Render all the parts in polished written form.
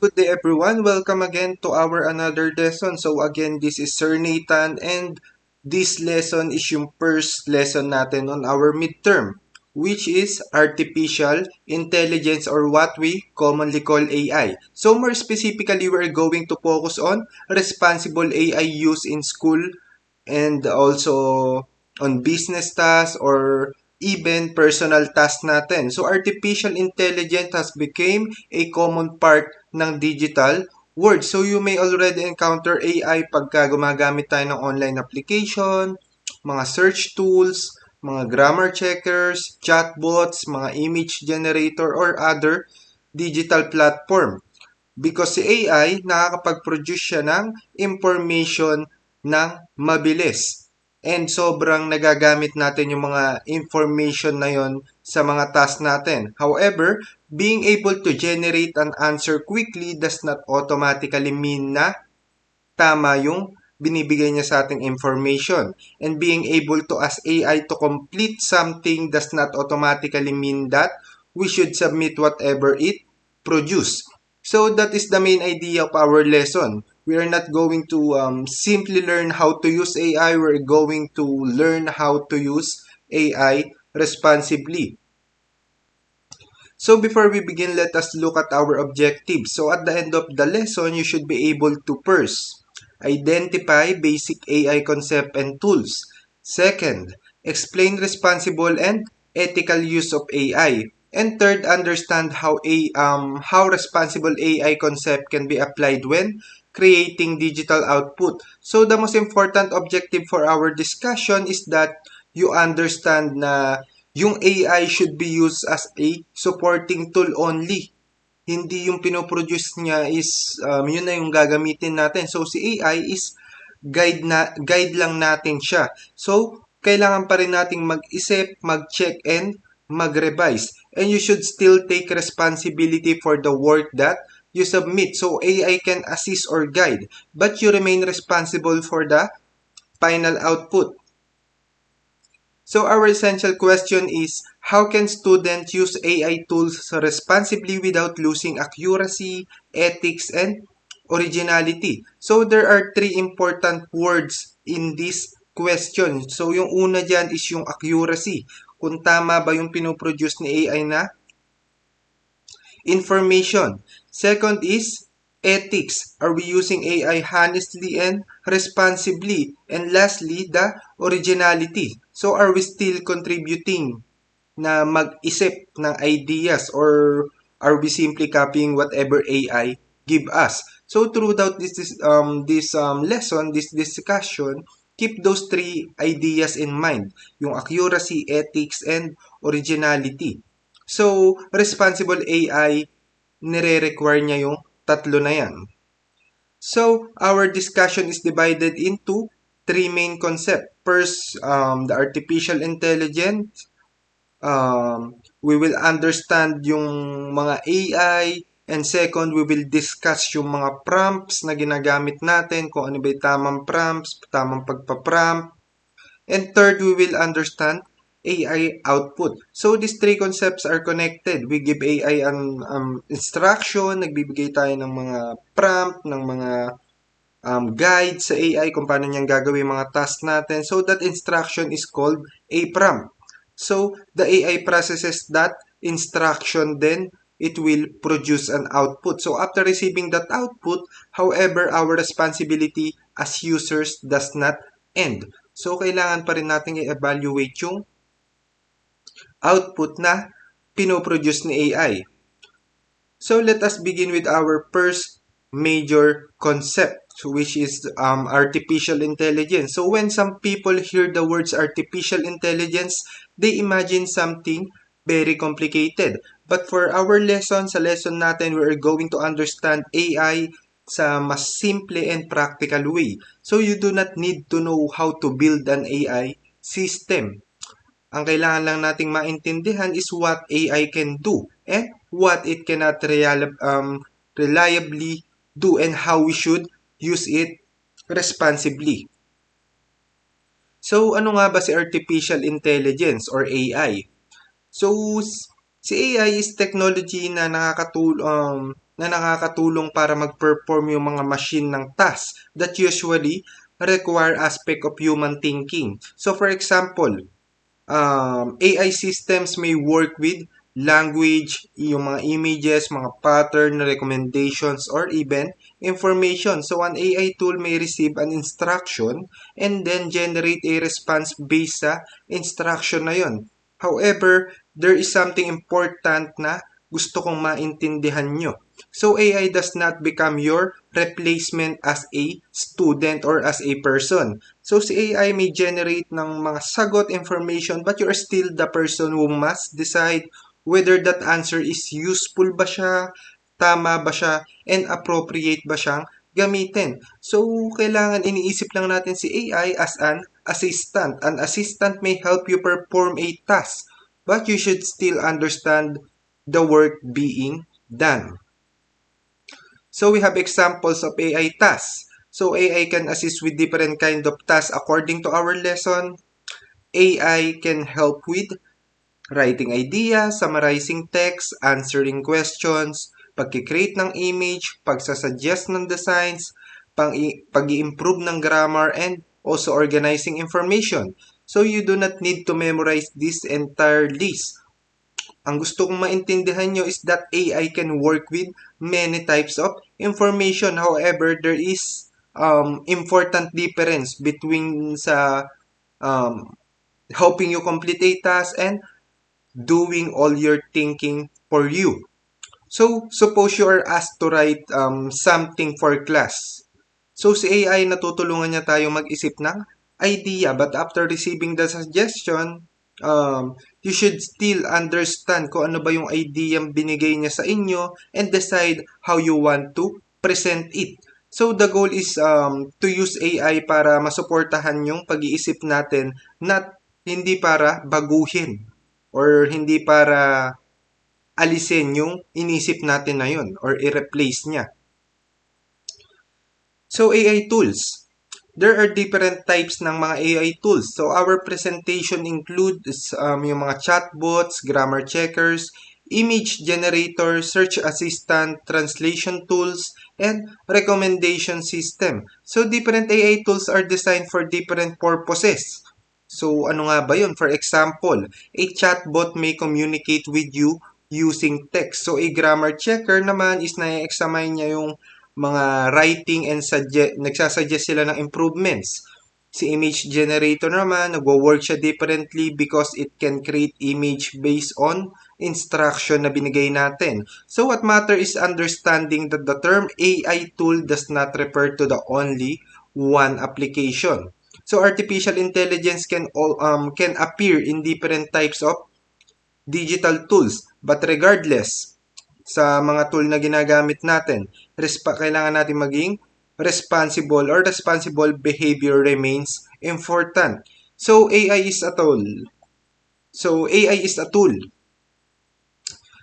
Good day everyone. Welcome again to our another lesson. So again, this is Sir Nathan and this lesson is yung first lesson natin on our midterm, which is artificial intelligence or what we commonly call AI. So more specifically, we're going to focus on responsible AI use in school and also on business tasks or even personal tasks natin. So artificial intelligence has become a common part ng digital world. So you may already encounter AI pagka gumagamit tayo ng online application, mga search tools, mga grammar checkers, chatbots, mga image generator, or other digital platform. Because si AI, nakakapag-produce siya ng information ng mabilis. And sobrang nagagamit natin yung mga information na yon sa mga task natin. However, being able to generate an answer quickly does not automatically mean na tama yung binibigay niya sa ating information. And being able to ask AI to complete something does not automatically mean that we should submit whatever it produce. So that is the main idea of our lesson. We are not going to simply learn how to use AI. We're going to learn how to use AI responsibly. So before we begin, let us look at our objectives. So at the end of the lesson, you should be able to first, identify basic AI concept and tools. Second, explain responsible and ethical use of AI. And third, understand how responsible AI concept can be applied when creating digital output. So the most important objective for our discussion is that you understand na yung AI should be used as a supporting tool only. Hindi yung pinoproduce niya is yun na yung gagamitin natin. So si AI is guide lang natin siya. So kailangan pa rin nating mag-isip, mag-check and mag-revise. And you should still take responsibility for the work that you submit. So AI can assist or guide, but you remain responsible for the final output. So our essential question is, how can students use AI tools responsibly without losing accuracy, ethics, and originality? So there are three important words in this question. So yung una dyan is yung accuracy. Kung tama ba yung pinoproduce ni AI na information. Second is ethics. Are we using AI honestly and responsibly? And lastly, the originality. So are we still contributing na mag-isip ng ideas or are we simply copying whatever AI give us? So throughout this lesson, this discussion, keep those three ideas in mind. Yung accuracy, ethics, and originality. So, responsible AI, nire-require niya yung tatlo na yan. So, our discussion is divided into three main concepts. First, the artificial intelligence. We will understand yung mga AI. And second, we will discuss yung mga prompts na ginagamit natin, kung ano ba yung tamang prompts, tamang pagpa-prompt. And third, we will understand AI output. So, these three concepts are connected. We give AI an instruction, nagbibigay tayo ng mga prompt, ng mga guide sa AI kung paano niyang gagawin mga task natin. So, that instruction is called a prompt. So, the AI processes that instruction, then it will produce an output. So, after receiving that output, however, our responsibility as users does not end. So, kailangan pa rin natin i-evaluate yung output na pinoproduce ni AI. So, let us begin with our first major concept, which is artificial intelligence. So, when some people hear the words artificial intelligence, they imagine something very complicated. But for our lesson, sa lesson natin, we are going to understand AI sa mas simple and practical way. So, you do not need to know how to build an AI system. Ang kailangan lang nating maintindihan is what AI can do and what it cannot reliably do and how we should use it responsibly. So, ano nga ba si artificial intelligence or AI? So, si AI is technology na na nakakatulong para mag-perform yung mga machine ng task that usually require aspect of human thinking. So for example, AI systems may work with language, yung mga images, mga pattern, recommendations, or even information. So an AI tool may receive an instruction and then generate a response based sa instruction na yon. However, there is something important na gusto kong maintindihan nyo. So AI does not become your replacement as a student or as a person. So si AI may generate ng mga sagot information but you are still the person who must decide whether that answer is useful ba siya, tama ba siya, and appropriate ba siyang gamitin. So, kailangan iniisip lang natin si AI as an assistant. An assistant may help you perform a task, but you should still understand the work being done. So we have examples of AI tasks. So AI can assist with different kind of tasks according to our lesson. AI can help with writing ideas, summarizing text, answering questions, pag-create ng image, pagsasuggest ng designs, pag-i-improve ng grammar, and also organizing information. So you do not need to memorize this entire list. Ang gusto kong maintindihan nyo is that AI can work with many types of information. However, there is important difference between sa helping you complete a task and doing all your thinking for you. So, suppose you are asked to write something for class. So, si AI natutulungan niya tayo mag-isip ng idea. But after receiving the suggestion, you should still understand kung ano ba yung idea binigay niya sa inyo and decide how you want to present it. So, the goal is to use AI para masuportahan yung pag-iisip natin, not hindi para baguhin or hindi para alisin yung inisip natin na yun or i-replace niya. So, AI tools. There are different types ng mga AI tools. So, our presentation includes yung mga chatbots, grammar checkers, image generator, search assistant, translation tools, and recommendation system. So, different AI tools are designed for different purposes. So, ano nga ba yun? For example, a chatbot may communicate with you using text. So, a grammar checker naman is na-examine niya yung mga writing and nagsasuggest sila ng improvements. Si image generator naman, nagwo-work siya differently because it can create image based on instruction na binigay natin. So what matter is understanding that the term AI tool does not refer to the only one application. So artificial intelligence can appear in different types of digital tools, but regardless sa mga tool na ginagamit natin, kailangan natin maging responsible behavior remains important. So AI is a tool.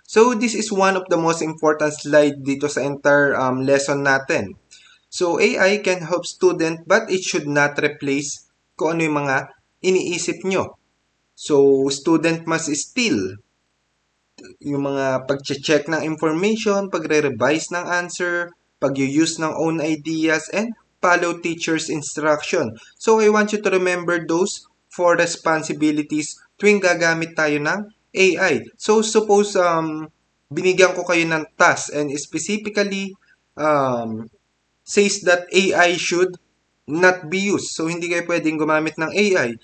So this is one of the most important slide dito sa entire lesson natin. So AI can help student but it should not replace kung ano yung mga iniisip nyo. So student must still yung mga pag-check ng information, pagre-revise ng answer, pag-use ng own ideas, and follow teacher's instruction. So I want you to remember those 4 responsibilities tuwing gagamit tayo ng AI. So suppose binigyan ko kayo ng task and specifically says that AI should not be used. So, hindi kayo pwedeng gumamit ng AI.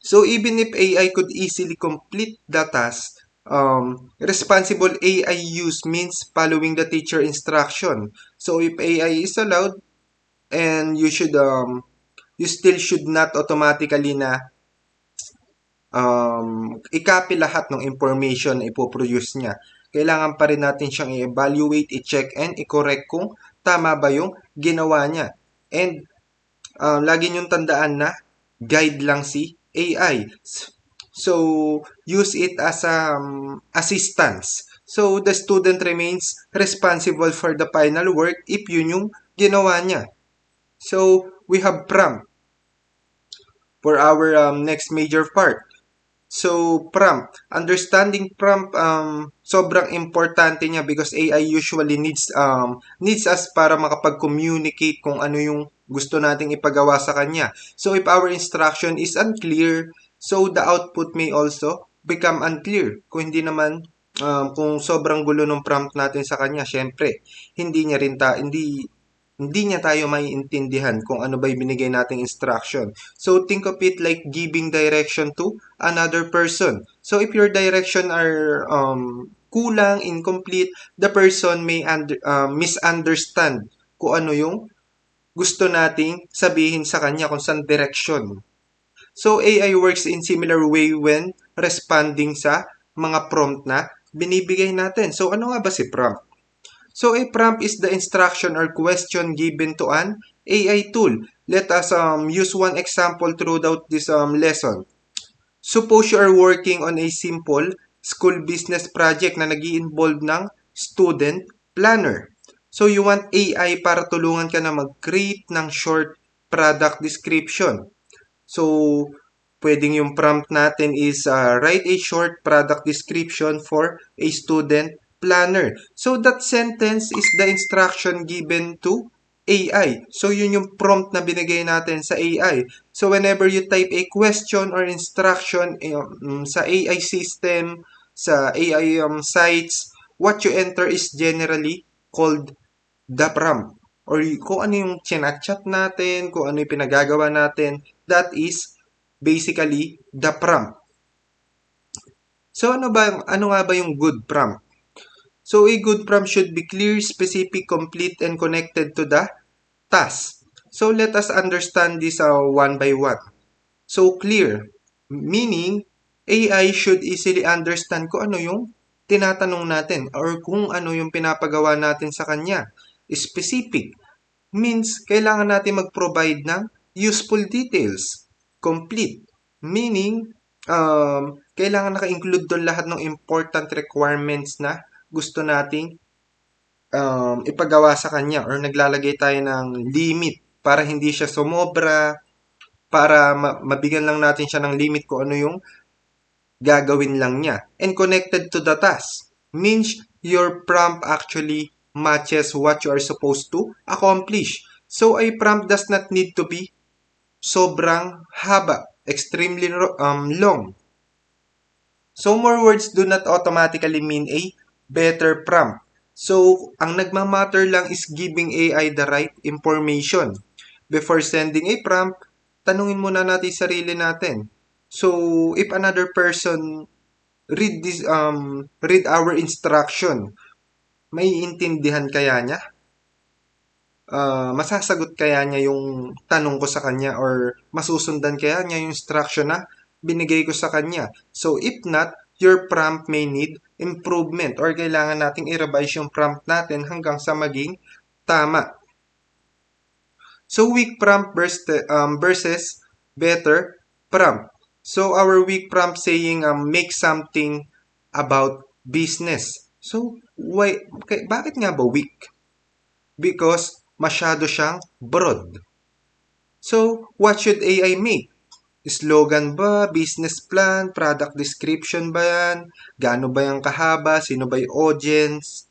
So, even if AI could easily complete the task, responsible AI use means following the teacher instruction. So, if AI is allowed, and you still should not automatically na i-copy lahat ng information na ipoproduce niya. Kailangan pa rin natin siyang i-evaluate, i-check, and i-correct kung tama ba yung ginawa niya. And lagi niyong tandaan na guide lang si AI. So, use it as assistance. So, the student remains responsible for the final work if yun yung ginawa niya. So, we have prompt for our next major part. So, prompt. Understanding prompt, sobrang importante niya because AI usually needs us para makapag-communicate kung ano yung gusto nating ipagawa sa kanya. So, if our instruction is unclear, so the output may also become unclear. Kung hindi naman, kung sobrang gulo ng prompt natin sa kanya, syempre, hindi niya tayo maiintindihan kung ano ba yung binigay nating instruction. So, think of it like giving direction to another person. So, if your direction are kulang, incomplete, the person may misunderstand kung ano yung gusto nating sabihin sa kanya kung saan direction. So, AI works in similar way when responding sa mga prompt na binibigay natin. So, ano nga ba si prompt? So a prompt is the instruction or question given to an AI tool. Let us use one example throughout this lesson. Suppose you are working on a simple school business project na nag-i-involve ng student planner. So you want AI para tulungan ka na mag-create ng short product description. So pwedeng yung prompt natin is write a short product description for a student planner. So that sentence is the instruction given to AI. So yun yung prompt na binigay natin sa AI. So whenever you type a question or instruction sa AI system, sa AI sites, what you enter is generally called the prompt. Or kung ano yung chinachat natin, kung ano yung pinagagawa natin, that is basically the prompt. So ano nga ba yung good prompt? So a good prompt should be clear, specific, complete, and connected to the task. So let us understand this one by one. So clear, meaning AI should easily understand kung ano yung tinatanong natin or kung ano yung pinapagawa natin sa kanya. Specific means kailangan natin mag-provide ng useful details. Complete meaning kailangan naka-include doon lahat ng important requirements na gusto nating ipagawa sa kanya or naglalagay tayo ng limit para hindi siya sumobra, para mabigyan lang natin siya ng limit kung ano yung gagawin lang niya. And connected to the task means your prompt actually matches what you are supposed to accomplish. So a prompt does not need to be sobrang haba, extremely long. So more words do not automatically mean a better prompt. So ang nagmamatter lang is giving AI the right information. Before sending a prompt, tanungin muna natin sarili natin. So if another person read our instruction, may intindihan kaya niya? Masasagot kaya niya yung tanong ko sa kanya or masusundan kaya niya yung instruction na binigay ko sa kanya. So if not, your prompt may need improvement or kailangan nating i-revise yung prompt natin hanggang sa maging tama. So weak prompt versus better prompt. So our weak prompt saying make something about business. So bakit nga ba weak? Because masyado siyang broad. So, what should AI make? Slogan ba? Business plan? Product description ba yan? Gaano ba yung kahaba? Sino ba yung audience?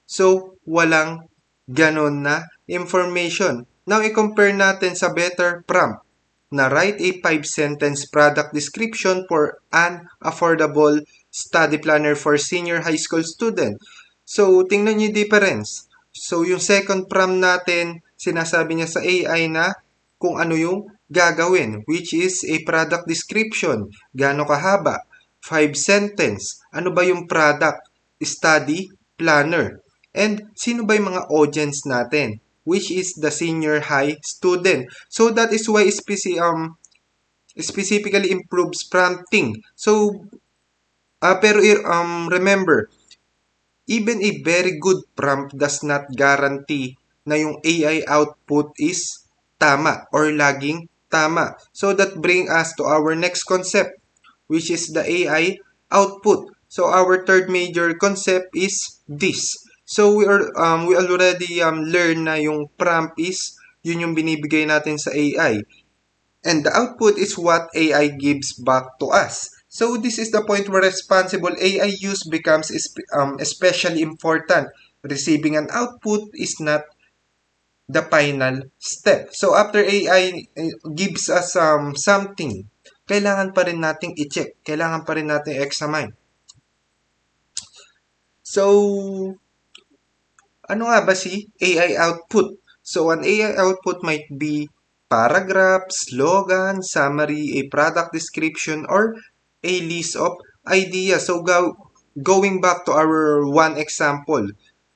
So, walang ganon na information. Now, i-compare natin sa better prompt na write a 5-sentence product description for an affordable study planner for senior high school student. So, tingnan niyo yung difference. So, yung second prompt natin, sinasabi niya sa AI na kung ano yung gagawin, which is a product description. Gaano kahaba? 5 sentence. Ano ba yung product? Study planner. And sino ba yung mga audience natin? Which is the senior high student. So, that is why specifically improves prompting. So, pero remember, even a very good prompt does not guarantee na yung AI output is tama or laging tama. So that bring us to our next concept, which is the AI output. So our third major concept is this. So we already learn na yung prompt is yun yung binibigay natin sa AI. And the output is what AI gives back to us. So this is the point where responsible AI use becomes especially important. Receiving an output is not the final step. So after AI gives us something, kailangan pa rin nating i-check. Kailangan pa rin nating examine. So, ano nga ba si AI output? So, an AI output might be paragraph, slogan, summary, a product description, or a list of ideas. So, going back to our one example,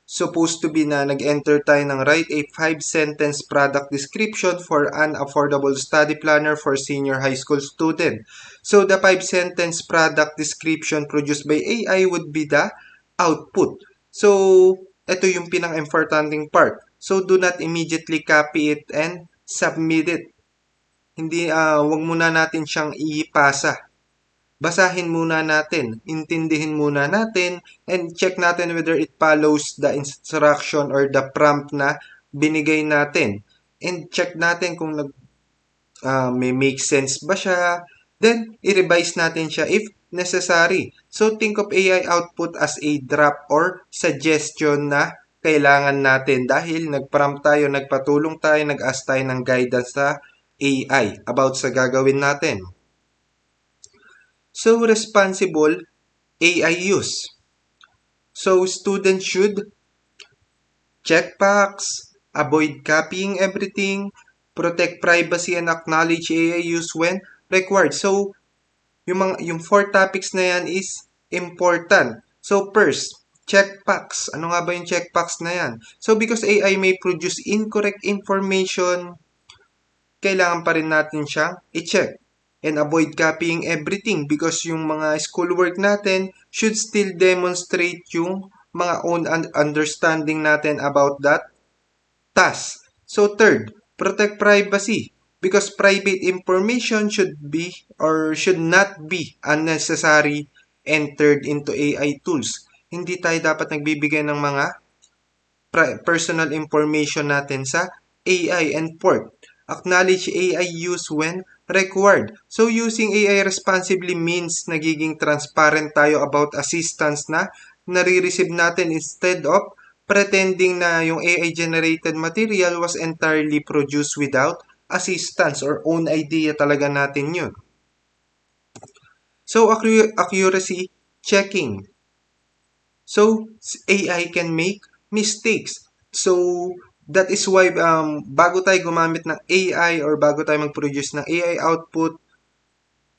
supposed to be na nag-enter tayo ng write a 5-sentence product description for an affordable study planner for senior high school student. So, the 5-sentence product description produced by AI would be the output. So, ito yung pinaka-importanting part. So, do not immediately copy it and submit it. Hindi, wag muna natin siyang ipasa. Basahin muna natin, intindihin muna natin, and check natin whether it follows the instruction or the prompt na binigay natin. And check natin kung may make sense ba siya. Then, i-revise natin siya if necessary. So, think of AI output as a draft or suggestion na kailangan natin dahil nag-prompt tayo, nagpatulong tayo, nag-ask tayo ng guidance sa AI about sa gagawin natin. So, responsible AI use. So, students should check facts, avoid copying everything, protect privacy, and acknowledge AI use when required. So, yung 4 topics na yan is important. So, first, check facts. Ano nga ba yung check facts na yan? So, because AI may produce incorrect information, kailangan pa rin natin siyang i-check. And avoid copying everything because yung mga schoolwork natin should still demonstrate yung mga own understanding natin about that task. So third, protect privacy because private information should be or should not be unnecessary entered into AI tools. Hindi tayo dapat nagbibigay ng mga personal information natin sa AI. And fourth, acknowledge AI use when required. So, using AI responsibly means nagiging transparent tayo about assistance na nare-receive natin instead of pretending na yung AI-generated material was entirely produced without assistance or own idea talaga natin yun. So, accuracy checking. So, AI can make mistakes. So, that is why bago tayo gumamit ng AI or bago tayo mag-produce ng AI output,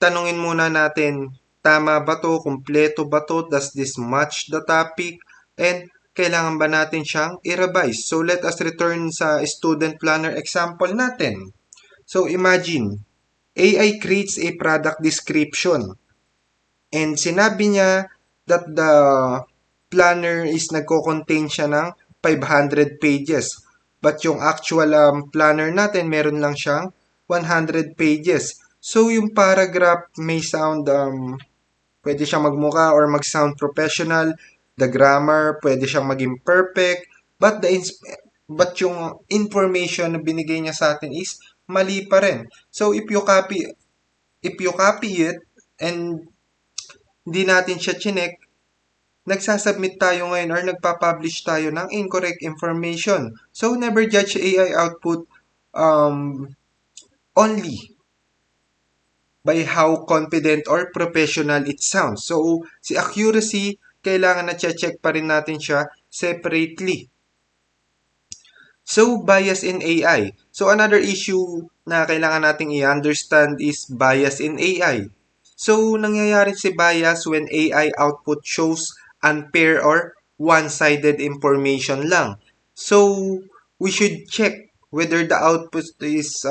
tanungin muna natin, tama ba to? Kumpleto ba to? Does this match the topic? And kailangan ba natin siyang i-revise? So, let us return sa student planner example natin. So, imagine, AI creates a product description. And sinabi niya that the planner is nagko-contain siya ng 500 pages. But yung actual planner natin, meron lang siyang 100 pages. So, yung paragraph may sound, pwede siyang magmukha or mag-sound professional. The grammar, pwede siyang maging perfect. But yung information na binigay niya sa atin is mali pa rin. So, if you copy it and hindi natin siya chinek, nagsasubmit tayo ngayon or nagpa-publish tayo ng incorrect information. So, never judge AI output only by how confident or professional it sounds. So, si accuracy, kailangan na check pa rin natin siya separately. So, bias in AI. So, another issue na kailangan nating i-understand is bias in AI. So, nangyayari si bias when AI output shows unfair or one-sided information lang. So, we should check whether the output is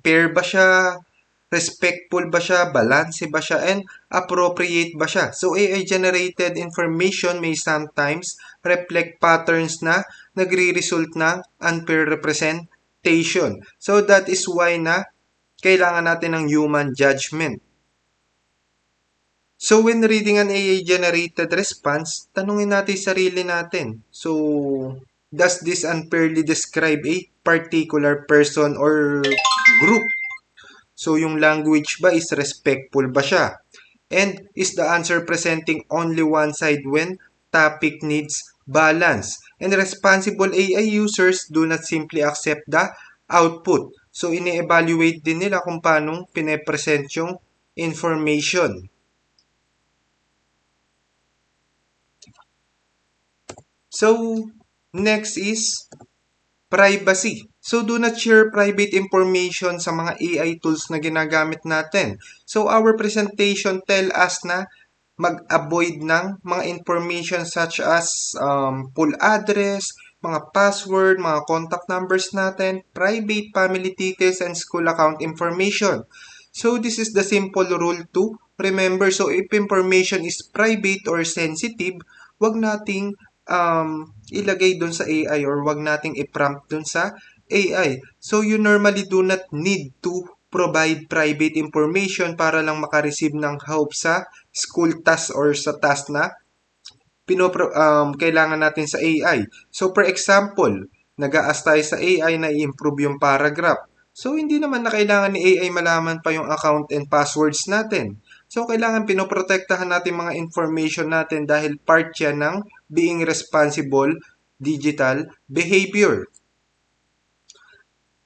fair ba siya, respectful ba siya, balance ba siya, and appropriate ba siya. So, AI-generated information may sometimes reflect patterns na nagre-result ng unfair representation. So, that is why na kailangan natin ng human judgment. So, when reading an AI-generated response, tanungin natin sarili natin. So, does this unfairly describe a particular person or group? So, yung language ba is respectful ba siya? And is the answer presenting only one side when topic needs balance? And responsible AI users do not simply accept the output. So, ini-evaluate din nila kung paano pine-present yung information. So, next is privacy. So, do not share private information sa mga AI tools na ginagamit natin. So, our presentation tell us na mag-avoid ng mga information such as full address, mga password, mga contact numbers natin, private family details, and school account information. So, this is the simple rule to remember. So, if information is private or sensitive, wag nating ilagay dun sa AI or wag nating i-prompt dun sa AI. So, you normally do not need to provide private information para lang makareceive ng help sa school task or sa task na kailangan natin sa AI. So, for example, nag-a-ask tayo sa AI na i-improve yung paragraph. So, hindi naman na kailangan ni AI malaman pa yung account and passwords natin. So, kailangan pinoprotektahan natin mga information natin dahil part yan ng being responsible digital behavior.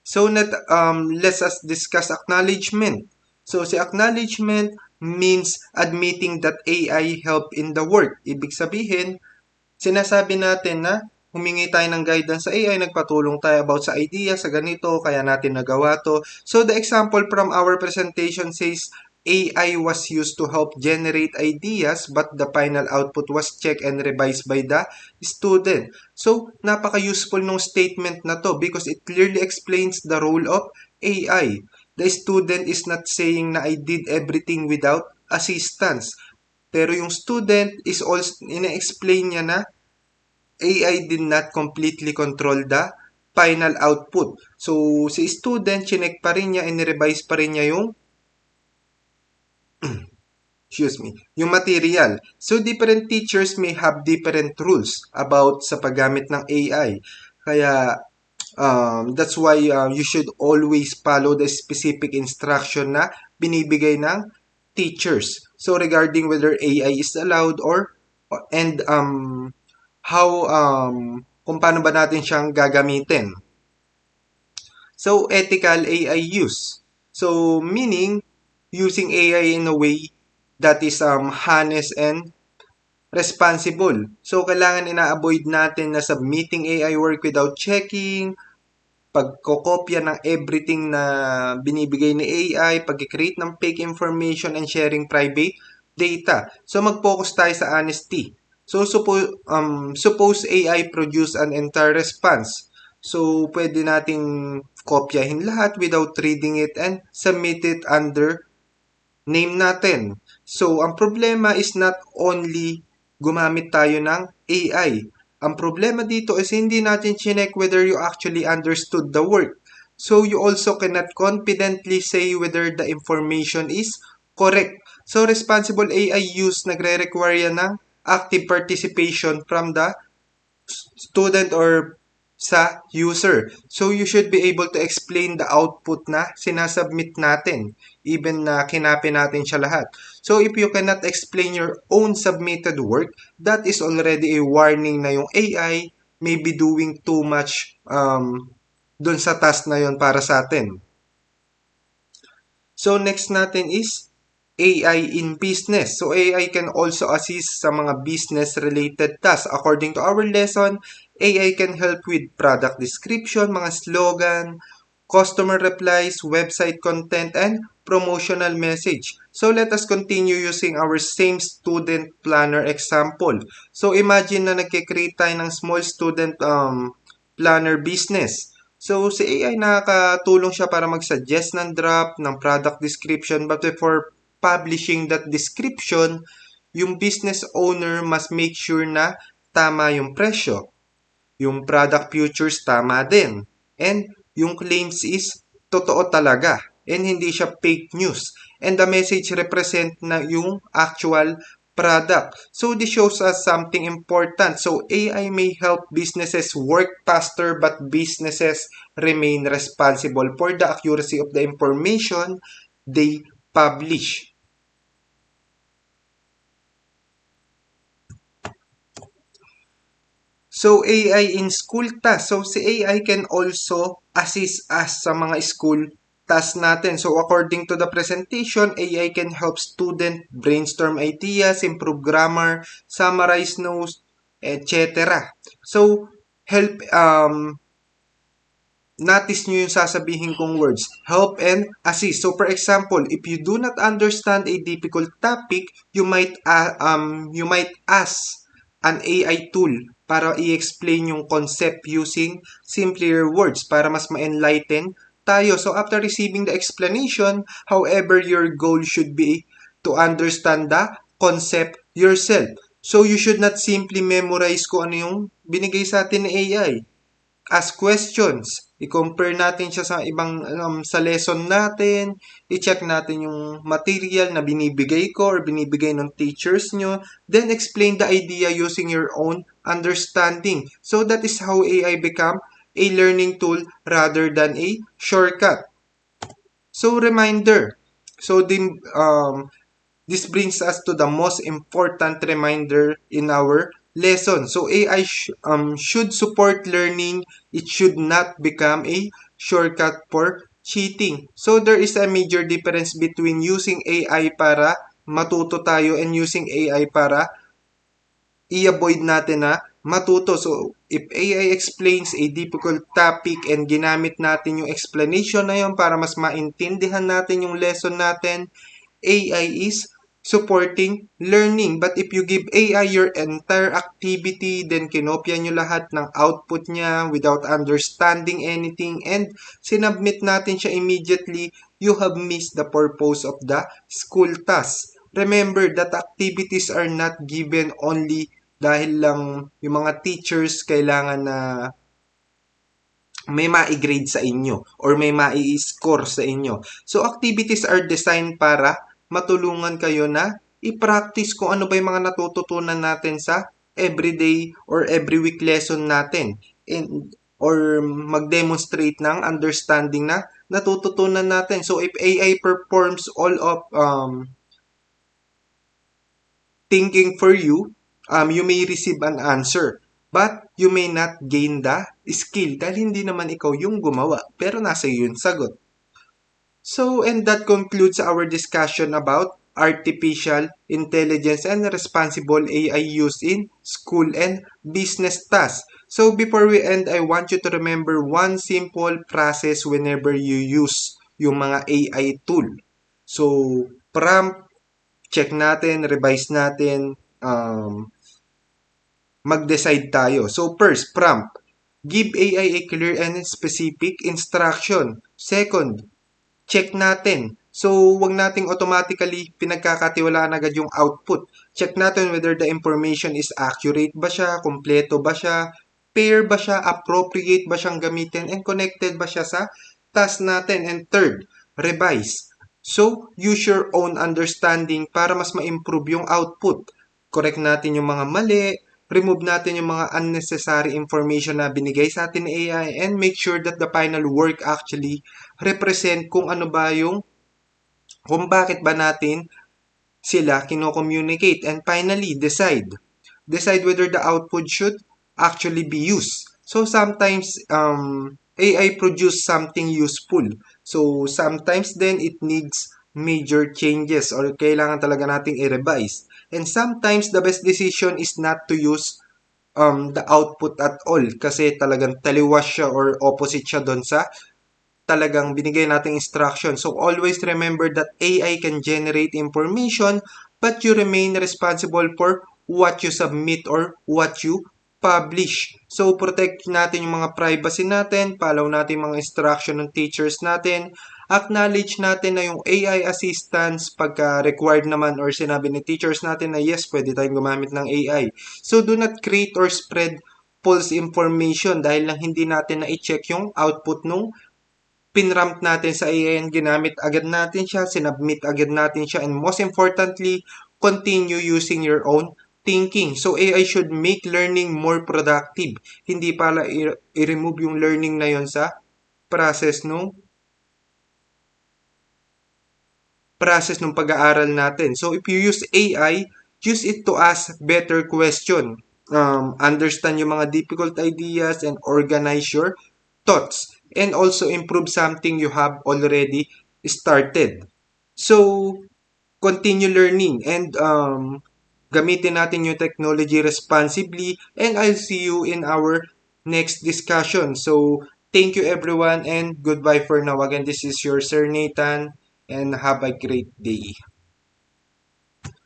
So, let's discuss acknowledgement. So, si acknowledgement means admitting that AI help in the work. Ibig sabihin, sinasabi natin na humingi tayo ng guidance sa AI, nagpatulong tayo about sa idea, sa ganito, kaya natin nagawa to. So, the example from our presentation says, AI was used to help generate ideas but the final output was checked and revised by the student. So, napaka-useful nung statement na to because it clearly explains the role of AI. The student is not saying na I did everything without assistance. Pero yung student is also, ina-explain niya na AI did not completely control the final output. So, si student, chinek pa rin niya and revise pa rin niya yung yung material. So, different teachers may have different rules about sa paggamit ng AI. Kaya, that's why you should always follow the specific instruction na binibigay ng teachers. So, regarding whether AI is allowed and how, kung paano ba natin siyang gagamitin. So, ethical AI use. So, meaning, using AI in a way that is honest and responsible. So, kailangan ina-avoid natin na submitting AI work without checking, pagkokopya ng everything na binibigay ni AI, pag-create ng fake information, and sharing private data. So, mag-focus tayo sa honesty. So, suppose AI produce an entire response. So, pwede nating kopyahin lahat without reading it and submit it under name natin. So, ang problema is not only gumamit tayo ng AI. Ang problema dito is hindi natin chinek whether you actually understood the work. So, you also cannot confidently say whether the information is correct. So, responsible AI use nagre-require yan ng active participation from the student or sa user. So, you should be able to explain the output na sinasubmit natin, even na kinapin natin siya lahat. So, if you cannot explain your own submitted work, that is already a warning na yung AI may be doing too much dun sa task na yon para sa atin. So, next natin is AI in business. So, AI can also assist sa mga business-related tasks. According to our lesson, AI can help with product description, mga slogan, customer replies, website content, and promotional message. So, let us continue using our same student planner example. So, imagine na nagkikreate tayo ng small student planner business. So, si AI nakakatulong siya para mag-suggest ng draft, ng product description, but before publishing that description, yung business owner must make sure na tama yung presyo. Yung product futures tama din. And yung claims is totoo talaga. And hindi siya fake news. And the message represent na yung actual product. So this shows us something important. So AI may help businesses work faster but businesses remain responsible for the accuracy of the information they publish. So, AI in school task. So, si AI can also assist us sa mga school task natin. So, according to the presentation, AI can help student brainstorm ideas, improve grammar, summarize notes, etc. So, help notice nyo yung sasabihin kong words. Help and assist. So, for example, if you do not understand a difficult topic, you might ask an AI tool para i-explain yung concept using simpler words para mas ma-enlighten tayo. So, after receiving the explanation, however, your goal should be to understand the concept yourself. So, you should not simply memorize kung ano yung binigay sa atin ng AI. Ask questions. I-compare natin siya sa ibang sa lesson natin. I-check natin yung material na binibigay ko or binibigay ng teachers nyo. Then explain the idea using your own understanding. So that is how AI become a learning tool rather than a shortcut. So reminder. So this brings us to the most important reminder in our lesson. So AI should support learning. It should not become a shortcut for cheating. So there is a major difference between using AI para matuto tayo and using AI para i-avoid natin na matuto. So, if AI explains a difficult topic and ginamit natin yung explanation na yun para mas maintindihan natin yung lesson natin, AI is supporting learning. But if you give AI your entire activity, then kinopya nyo lahat ng output niya without understanding anything and sinubmit natin siya immediately, you have missed the purpose of the school task. Remember that activities are not given only dahil lang yung mga teachers kailangan na may ma-grade sa inyo or may ma-score sa inyo. So, activities are designed para matulungan kayo na i-practice kung ano ba yung mga natututunan natin sa everyday or every week lesson natin. Or mag-demonstrate ng understanding na natututunan natin. So, if AI performs all of thinking for you, you may receive an answer. But you may not gain the skill dahil hindi naman ikaw yung gumawa. Pero nasa iyo yung sagot. So, and that concludes our discussion about artificial intelligence and responsible AI use in school and business tasks. So, before we end, I want you to remember one simple process whenever you use yung mga AI tool. So, prompt, check natin, revise natin, mag-decide tayo. So first, prompt. Give AI a clear and specific instruction. Second, check natin. So, wag nating automatically pinagkakatiwalaan agad yung output. Check natin whether the information is accurate ba siya, kompleto ba siya, fair ba siya, appropriate ba siyang gamitin, and connected ba siya sa task natin. And third, revise. So, use your own understanding para mas ma-improve yung output. Correct natin yung mga mali, remove natin yung mga unnecessary information na binigay sa atin ng AI, and make sure that the final work actually represent kung ano ba yung, kung bakit ba natin sila kino-communicate. And finally, decide. Decide whether the output should actually be used. So sometimes AI produce something useful. So sometimes then it needs major changes or kailangan talaga nating i-revise. And sometimes the best decision is not to use the output at all kasi talagang taliwas siya or opposite siya doon sa talagang binigay nating instruction. So always remember that AI can generate information but you remain responsible for what you submit or what you publish. So protect natin yung mga privacy natin, follow natin yung mga instruction ng teachers natin, acknowledge natin na yung AI assistance pagka required naman or sinabi ni teachers natin na yes, pwede tayong gumamit ng AI. So do not create or spread false information dahil lang hindi natin na-check yung output nung pinramp natin sa AI and ginamit agad natin siya, sinubmit agad natin siya, and most importantly, continue using your own thinking. So AI should make learning more productive. Hindi pala i-remove yung learning na yon sa process nung pag-aaral natin. So if you use AI, use it to ask better question. understand yung mga difficult ideas and organize your thoughts and also improve something you have already started. So, continue learning and gamitin natin yung technology responsibly and I'll see you in our next discussion. So, thank you everyone and goodbye for now. Again, this is your Sir Nathan and have a great day.